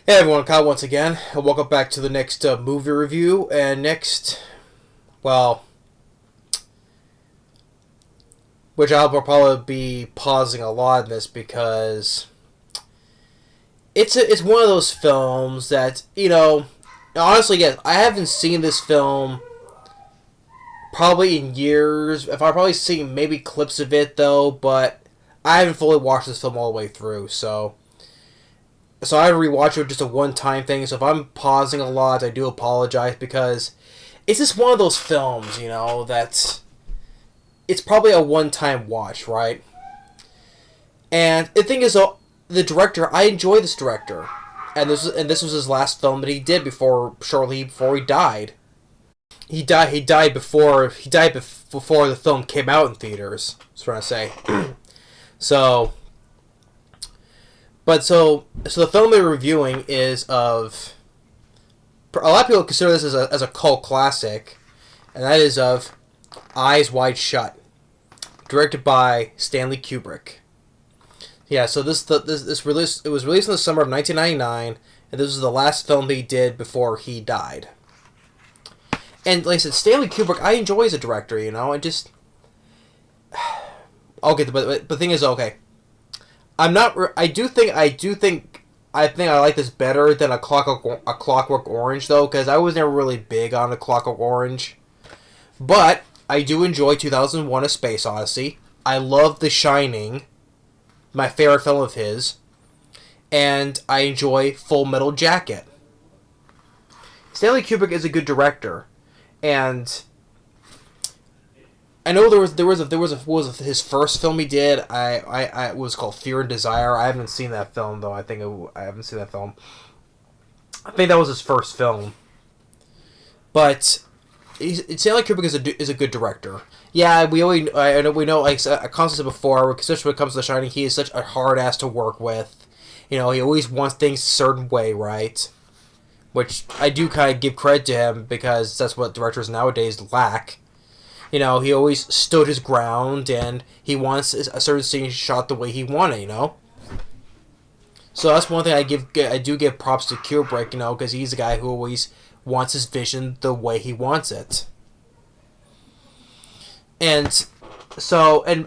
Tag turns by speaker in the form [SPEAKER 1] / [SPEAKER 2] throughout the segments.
[SPEAKER 1] Hey everyone, Kyle once again, and welcome back to the next movie review. And next, well, which I'll probably be pausing a lot in this because it's one of those films that honestly, yes, I haven't seen this film probably in years. If I've probably seen maybe clips of it though, but I haven't fully watched this film all the way through, so I rewatch it just a one-time thing. So if I'm pausing a lot, I do apologize because it's just one of those films, that it's probably a one-time watch, right? And the thing is, though, the director, I enjoy this director, and this was his last film that he did shortly before he died. He died before the film came out in theaters. That's what I say. So. So the film we're reviewing is of a lot of people consider this as a cult classic, and that is of Eyes Wide Shut, directed by Stanley Kubrick. Yeah, so this release, it was released in the summer of 1999, and this was the last film he did before he died. And like I said, Stanley Kubrick, I enjoy as a director, and just okay, but the thing is, okay. I'm not. I think I like this better than a Clockwork Orange though, because I was never really big on a Clockwork Orange, but I do enjoy 2001: A Space Odyssey. I love The Shining, my favorite film of his, and I enjoy Full Metal Jacket. Stanley Kubrick is a good director, and I know there was his first film he did. It was called Fear and Desire. I haven't seen that film though. I haven't seen that film. I think that was his first film. But Stanley Kubrick is a good director. Yeah, we know like I constantly said before, especially when it comes to The Shining, he is such a hard ass to work with. He always wants things a certain way, right? Which I do kind of give credit to him because that's what directors nowadays lack. He always stood his ground, and he wants a certain scene shot the way he wanted, So that's one thing I do give props to Kubrick, because he's a guy who always wants his vision the way he wants it. And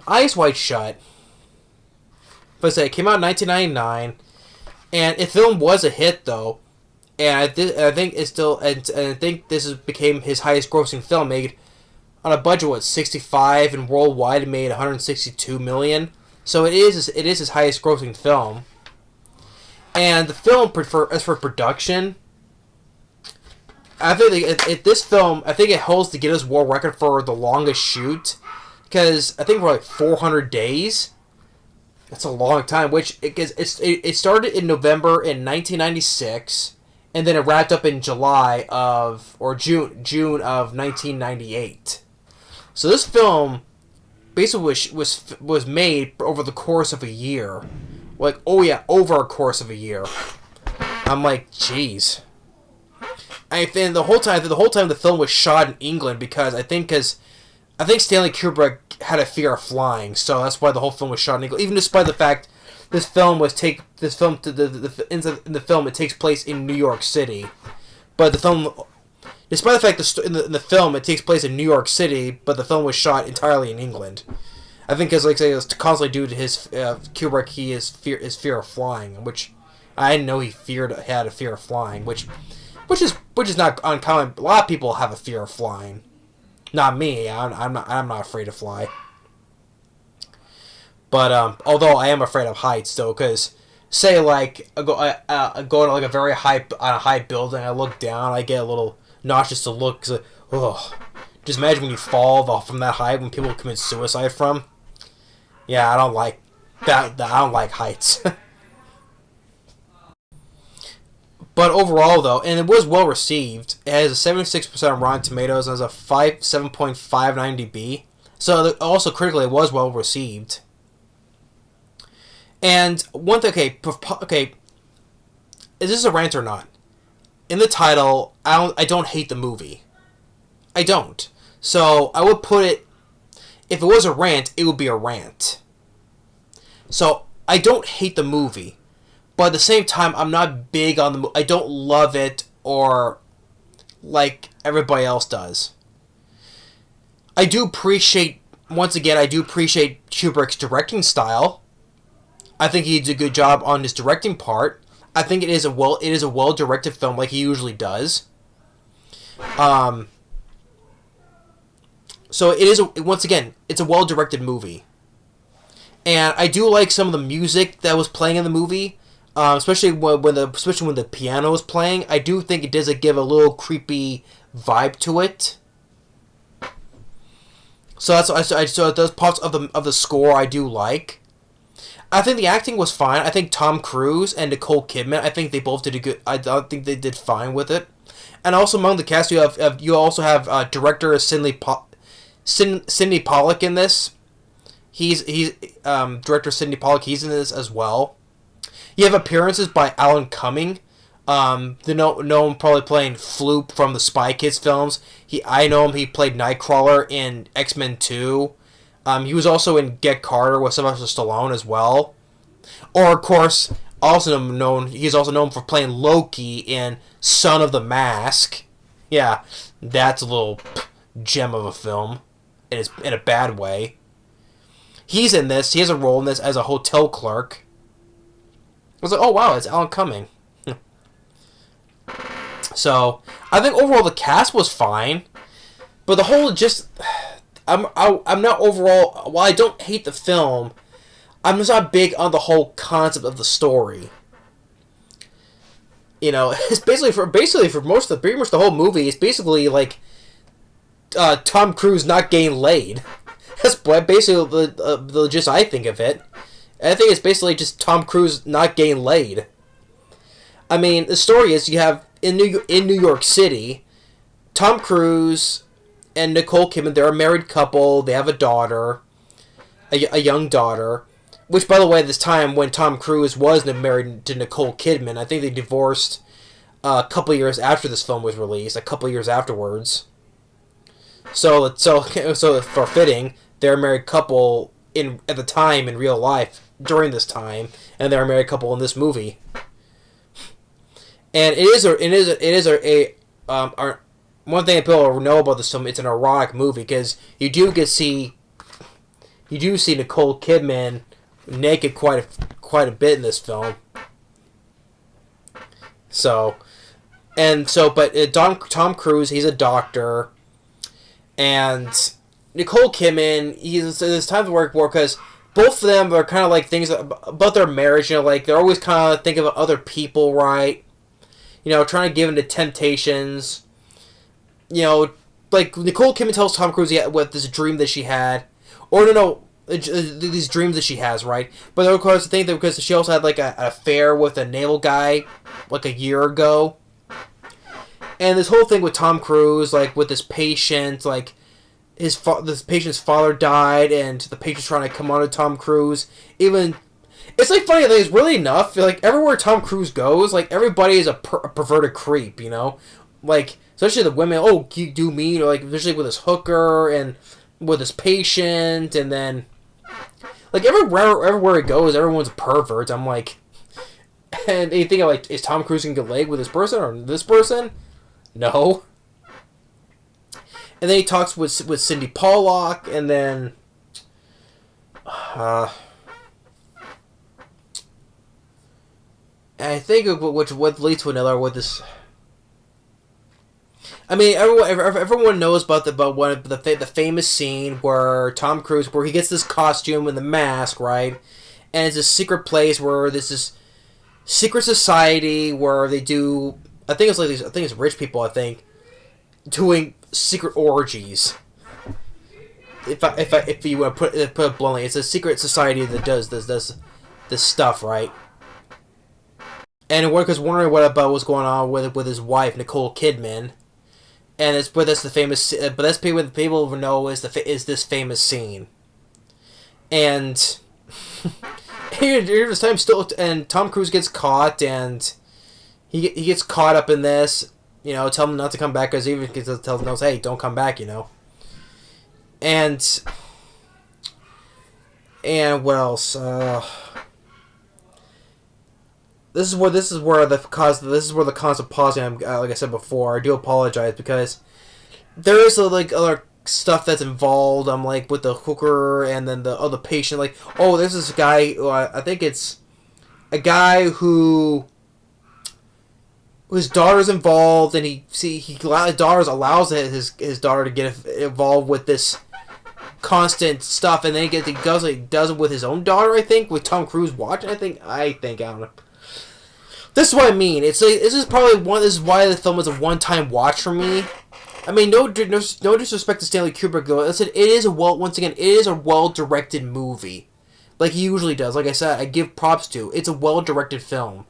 [SPEAKER 1] Eyes Wide Shut, but it came out in 1999, and the film was a hit though, and I think it's still, and I think became his highest grossing film, made on a budget of 65, and worldwide it made 162 million. So it is his highest grossing film. And the film, as for production, I think this film, I think it holds the Guinness World Record for the longest shoot, because I think we're like 400 days. That's a long time. It started in November in 1996, and then it wrapped up in June of 1998. So this film basically was made over the course of a year. Like, oh yeah, over a course of a year. I'm like, jeez. And the whole time the film was shot in England because I think Stanley Kubrick had a fear of flying, so that's why the whole film was shot in England. Even despite the fact in the film it takes place in New York City, but the film. Despite the fact that in the film it takes place in New York City, but the film was shot entirely in England. I think because, like I say, it was constantly due to his Kubrick, his fear of flying, which I didn't know he had a fear of flying, which is not uncommon. A lot of people have a fear of flying. Not me. I'm not afraid to fly. But although I am afraid of heights, though, because say like I go to like a very high building, I look down, I get a little nauseous to look, cause just imagine when you fall from that height when people commit suicide from. Yeah, I don't like that. I don't like heights. But overall, though, and it was well received. It has a 76% on Rotten Tomatoes and has a 7.59 DB. So also critically, it was well received. And one thing, okay, is this a rant or not? In the title, I don't hate the movie. I don't. So I would put it, if it was a rant, it would be a rant. So I don't hate the movie, but at the same time, I'm not big on the. I don't love it or like everybody else does. I do appreciate, once again, I do appreciate Kubrick's directing style. I think he did a good job on his directing part. I think it is a well directed film, like he usually does. So it is once again, it's a well directed movie, and I do like some of the music that was playing in the movie, especially when the piano is playing. I do think it does give a little creepy vibe to it. So those parts of the score I do like. I think the acting was fine. I think Tom Cruise and Nicole Kidman, I think they both did a good. I don't think they did fine with it. And also among the cast, you also have director Sidney Pollack in this. He's director Sidney Pollack. He's in this as well. You have appearances by Alan Cumming. Know him probably playing Floop from the Spy Kids films. I know him. He played Nightcrawler in X-Men 2. He was also in Get Carter with Sylvester Stallone as well. Or of course, he's also known for playing Loki in Son of the Mask. Yeah, that's a little gem of a film, in a bad way. He's in this. He has a role in this as a hotel clerk. I was like, oh wow, it's Alan Cumming. So I think overall the cast was fine, but the whole I'm not overall. While I don't hate the film, I'm just not big on the whole concept of the story. You know, it's pretty much the whole movie. It's basically like Tom Cruise not getting laid. That's basically the gist I think of it. I think it's basically just Tom Cruise not getting laid. I mean, the story is you have in New York City, Tom Cruise and Nicole Kidman. They're a married couple. They have a daughter, a young daughter. Which, by the way, at this time when Tom Cruise was married to Nicole Kidman, I think they divorced a couple years after this film was released. A couple years afterwards. So for fitting, they're a married couple at the time in real life during this time, and they're a married couple in this movie. And it is one thing that people know about this film. It's an erotic movie because you do see Nicole Kidman naked quite a bit in this film. But Tom Cruise, he's a doctor, and Nicole Kidman, it's time to work more because both of them are kind of like things about their marriage. You know, like they're always kind of thinking about other people, right? You know, trying to give in to temptations. You know, like Nicole Kidman tells Tom Cruise with this dream that she had, these dreams that she has, right? But of course, the thing that because she also had like an affair with a naval guy like a year ago, and this whole thing with Tom Cruise, like with this patient, like this patient's father died, and the patient's trying to come on to Tom Cruise. It's like funny thing is really enough. Like everywhere Tom Cruise goes, like everybody is a perverted creep, you know, like especially the women. Oh, you do me, or like especially with this hooker and with this patient, and then like everywhere he goes, everyone's a pervert. I'm like, and you think like, is Tom Cruise gonna get laid with this person or this person? No. And then he talks with Cindy Pollack, and then and I think what leads to another with this. I mean, everyone knows about the famous scene where Tom Cruise, where he gets this costume and the mask, right? And it's a secret place where there's this secret society where they do. I think it's rich people. I think doing secret orgies. If you want to put it bluntly, it's a secret society that does this stuff, right? And because wondering what going on with his wife Nicole Kidman, and that's the famous. But that's people know is this famous scene, and this time still, and Tom Cruise gets caught, and he gets caught up in this. You know, tell him not to come back because even tells him, hey, don't come back. You know, and what else? the cause of pausing. Like I said before, I do apologize because there is like other stuff that's involved. I'm like with the hooker and then the other patient. Like, oh, there's this guy. I think it's a guy whose daughter's involved, and his daughter allows his daughter to get involved with this constant stuff, and then he does it with his own daughter. I think with Tom Cruise watching. I don't know. This is what I mean. This is why the film is a one-time watch for me. I mean, no disrespect to Stanley Kubrick, though. It is a well-directed movie, like he usually does. Like I said, I give props to. It's a well-directed film.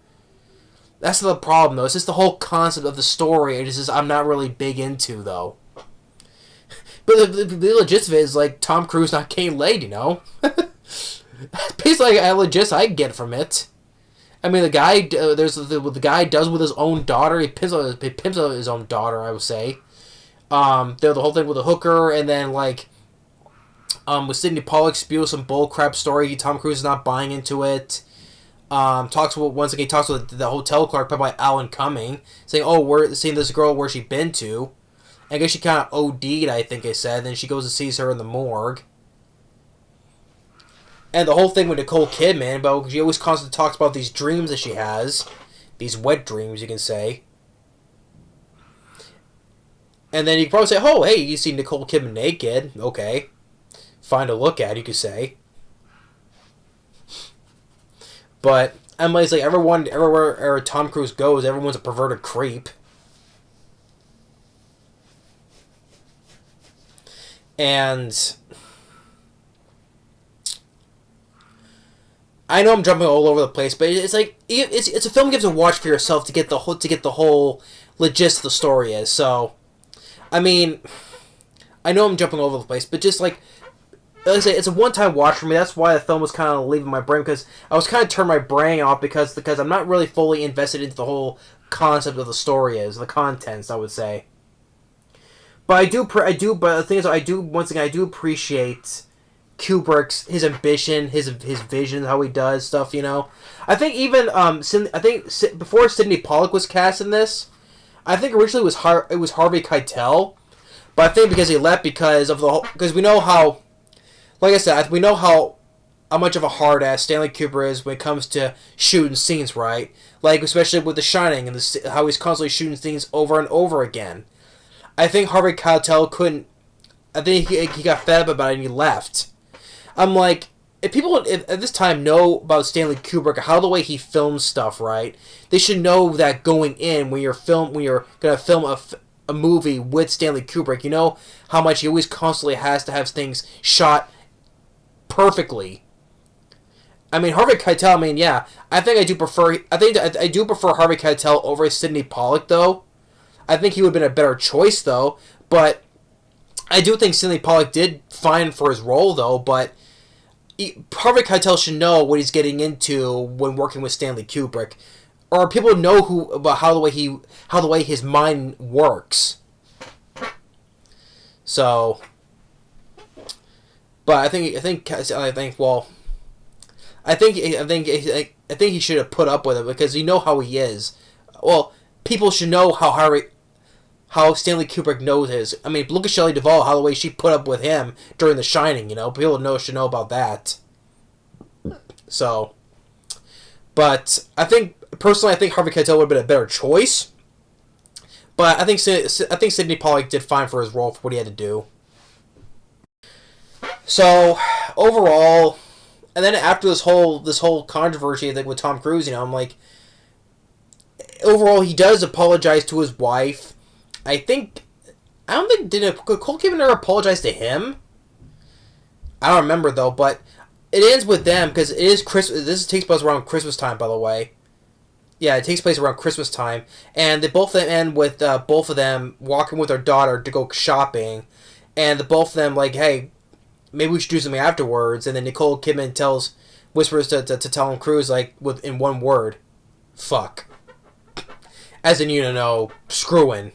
[SPEAKER 1] That's the problem, though. It's just the whole concept of the story. I'm not really big into, though. But the legit of it is like Tom Cruise not getting laid, you know. Basically, I get from it. I mean, the guy the guy does with his own daughter. He pimps out his own daughter, I would say. The whole thing with the hooker, and then like with Sidney Pollack spews some bullcrap story. Tom Cruise is not buying into it. Talks with the hotel clerk played by Alan Cumming, saying, "Oh, we're seeing this girl. Where's she been to?" I guess she kind of OD'd, I think I said. Then she goes and sees her in the morgue. And the whole thing with Nicole Kidman, about she always constantly talks about these dreams that she has, these wet dreams, you can say. And then you can probably say, "Oh, hey, you see Nicole Kidman naked? Okay, fine to look at, you could say." But I'm like, everywhere Tom Cruise goes, everyone's a perverted creep. And I know I'm jumping all over the place, but it's like it's a film you have to watch for yourself to get the whole legit of the story is. So, I mean, I know I'm jumping all over the place, but just like I say, it's a one-time watch for me. That's why the film was kind of leaving my brain, because I was kind of turning my brain off because I'm not really fully invested into the whole concept of the story the contents, I would say. But But the thing is, I do appreciate Kubrick's his ambition, his vision, how he does stuff. You know, I think even before Sidney Pollack was cast in this, I think originally it was Harvey Keitel, but I think because he left because we know how, like I said, we know how much of a hard ass Stanley Kubrick is when it comes to shooting scenes, right? Like especially with The Shining and how he's constantly shooting things over and over again. I think Harvey Keitel couldn't. I think he got fed up about it and he left. I'm like, if people at this time know about Stanley Kubrick, how the way he films stuff, right? They should know that going in when you're gonna film a movie with Stanley Kubrick, you know how much he always constantly has to have things shot perfectly. I mean, Harvey Keitel. I mean, yeah, I do prefer Harvey Keitel over Sidney Pollack, though. I think he would have been a better choice, though. But I do think Stanley Pollack did fine for his role, though. But Harvey Keitel should know what he's getting into when working with Stanley Kubrick, or people know about how the way his mind works. So, but I think he should have put up with it because you know how he is. Well, people should know how Stanley Kubrick knows his. I mean, look at Shelley Duvall, how the way she put up with him during The Shining, you know. People should know about that. So, but personally, I think Harvey Keitel would have been a better choice. But I think Sidney Pollack did fine for his role for what he had to do. So, overall, and then after this whole controversy, I think with Tom Cruise, you know, I'm like, overall, he does apologize to his wife. Did Nicole Kidman ever apologize to him? I don't remember though, but it ends with them because it is Christmas. This takes place around Christmas time, by the way. Yeah, it takes place around Christmas time, and they both end with both of them walking with their daughter to go shopping, and the both of them like, hey, maybe we should do something afterwards. And then Nicole Kidman whispers to Tom Cruise like in one word, "Fuck," as in screwing.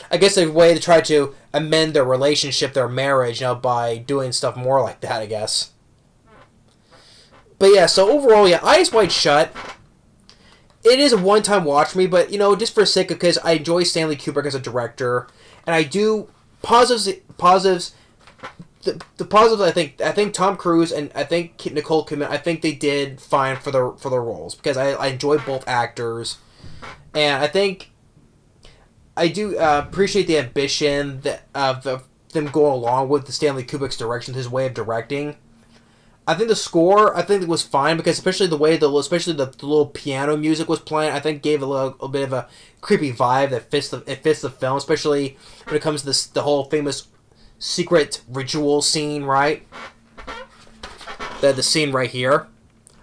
[SPEAKER 1] I guess a way to try to amend their relationship, their marriage, by doing stuff more like that, I guess. But yeah, so overall, yeah, Eyes Wide Shut it is a one-time watch for me, but just for the sake of, because I enjoy Stanley Kubrick as a director, and I do positives. The positives, I think Tom Cruise and I think Nicole Kidman, I think they did fine for their roles, because I enjoy both actors, and I think I do appreciate the ambition that of them going along with the Stanley Kubrick's direction, his way of directing. I think the score, it was fine, because especially the way the little piano music was playing, I think gave a bit of a creepy vibe that fits the film, especially when it comes to the whole famous secret ritual scene, right? The scene right here,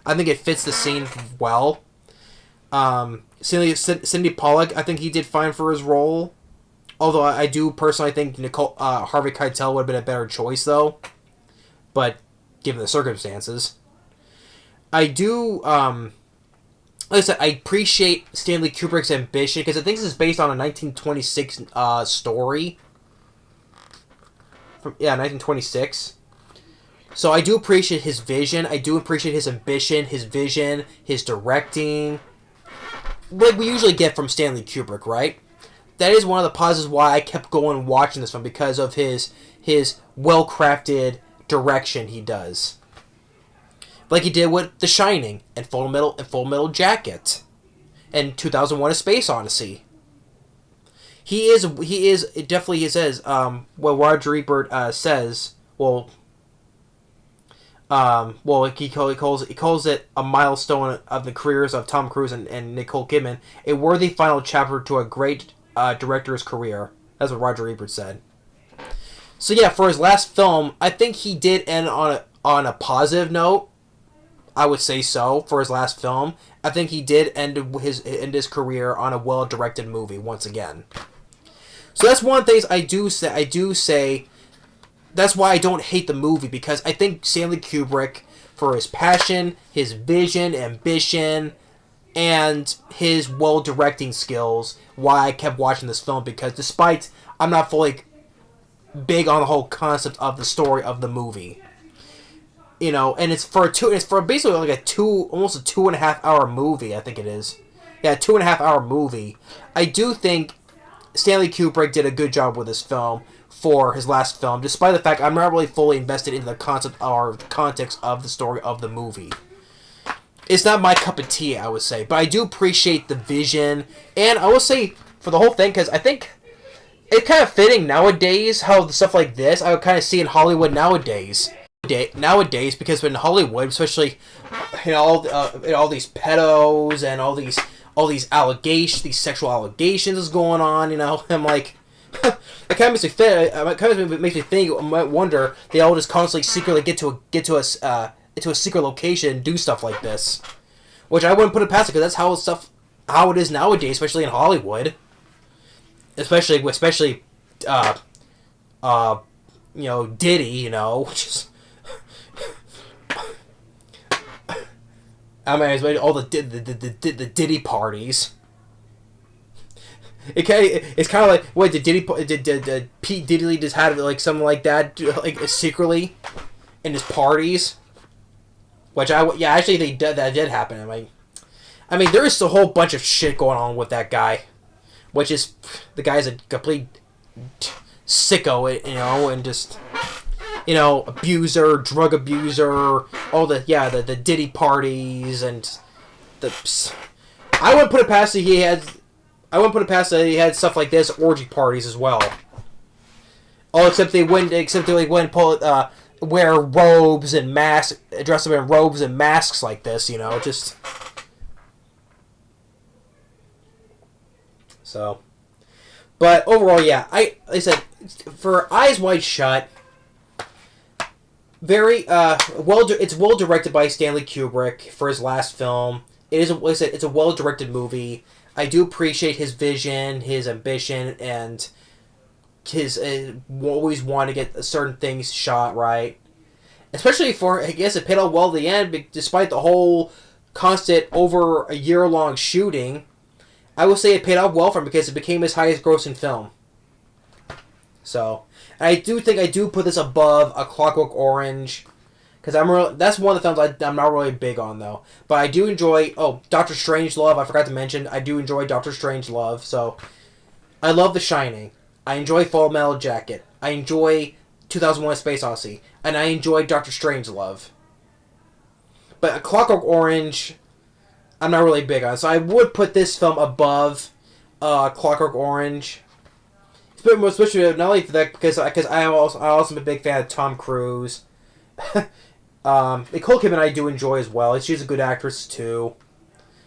[SPEAKER 1] I think it fits the scene well. Cindy Pollack, I think he did fine for his role, although I do personally think Harvey Keitel would have been a better choice though, but given the circumstances. I do, like I said, I appreciate Stanley Kubrick's ambition, because I think this is based on a 1926 story. 1926. So I do appreciate his vision. I do appreciate his ambition, his vision, his directing. Like we usually get from Stanley Kubrick, right? That is one of the positives why I kept going and watching this one, because of his well-crafted direction he does, like he did with The Shining and Full Metal Jacket and 2001: A Space Odyssey. He is it definitely, he says what Roger Ebert says, he calls it a milestone of the careers of Tom Cruise and Nicole Kidman, a worthy final chapter to a great director's career. That's what Roger Ebert said. So yeah, for his last film, I think he did end on a positive note. I would say so. For his last film, I think he did end his career on a well-directed movie once again. So that's one of the things I do say. That's why I don't hate the movie, because I think Stanley Kubrick, for his passion, his vision, ambition, and his well-directing skills, why I kept watching this film, because despite I'm not fully big on the whole concept of the story of the movie, and it's for basically like almost a 2.5 hour movie. I think it is, 2.5 hour movie. I do think Stanley Kubrick did a good job with this film for his last film, despite the fact I'm not really fully invested in the concept or context of the story of the movie. It's not my cup of tea, I would say, but I do appreciate the vision, and I will say for the whole thing, because I think it's kind of fitting nowadays how the stuff like this I would kind of see in Hollywood nowadays. Because in Hollywood, especially all these pedos and all these allegations, these sexual allegations is going on. I'm like, it kind of makes me think. I might wonder they all just constantly secretly get to a secret location and do stuff like this, which I wouldn't put it past it, because that's how it is nowadays, especially in Hollywood. Especially Diddy, which is, I mean, all the Diddy parties. It's kind of like, wait, did Pete Diddy just have like something like that, like secretly in his parties? Which actually that did happen. I mean, there is a whole bunch of shit going on with that guy. Which is, the guy's a complete sicko, and just, abuser, drug abuser, all the Diddy parties, and I wouldn't put it past that he had stuff like this, orgy parties as well. Except they wouldn't wear robes and masks, dress up in robes and masks like this, just. So, but overall, like I said, for Eyes Wide Shut, very it's well directed by Stanley Kubrick for his last film. It is, like I said, it's a well directed movie. I do appreciate his vision, his ambition, and his always want to get certain things shot right. Especially for, I guess it paid off well at the end, despite the whole constant over a year-long shooting. I will say it paid off well for him, because it became his highest grossing film. So, and I do think I do put this above A Clockwork Orange, Because that's one of the films I'm not really big on, though. But I do enjoy... Oh, Doctor Strangelove, I forgot to mention. I do enjoy Doctor Strangelove, so... I love The Shining. I enjoy Full Metal Jacket. I enjoy 2001: Space Odyssey. And I enjoy Doctor Strangelove. But A Clockwork Orange, I'm not really big on. So I would put this film above Clockwork Orange. Especially not only for that, because I also am a big fan of Tom Cruise. Nicole Kidman I do enjoy as well. She's a good actress too.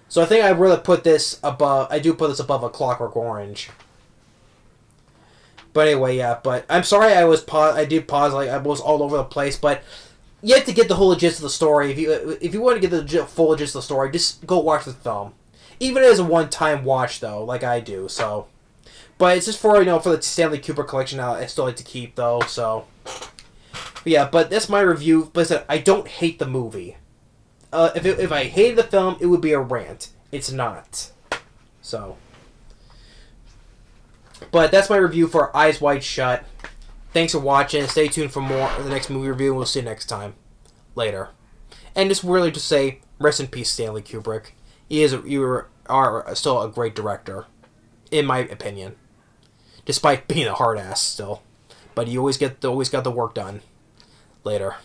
[SPEAKER 1] So I think I really put this above. I do put this above A Clockwork Orange. But anyway, yeah. But I'm sorry I did pause. Like I was all over the place. But you have to get the whole gist of the story. If you want to get the full gist of the story, just go watch the film. Even as a one-time watch, though, like I do. So, but it's just for for the Stanley Kubrick collection. I still like to keep though. So. But yeah, but that's my review. But listen, I don't hate the movie. If I hated the film, it would be a rant. It's not. So. But that's my review for Eyes Wide Shut. Thanks for watching. Stay tuned for more of the next movie review. And we'll see you next time. Later. And just really to say, rest in peace, Stanley Kubrick. You are still a great director, in my opinion. Despite being a hard ass still. But you always got the work done. Later.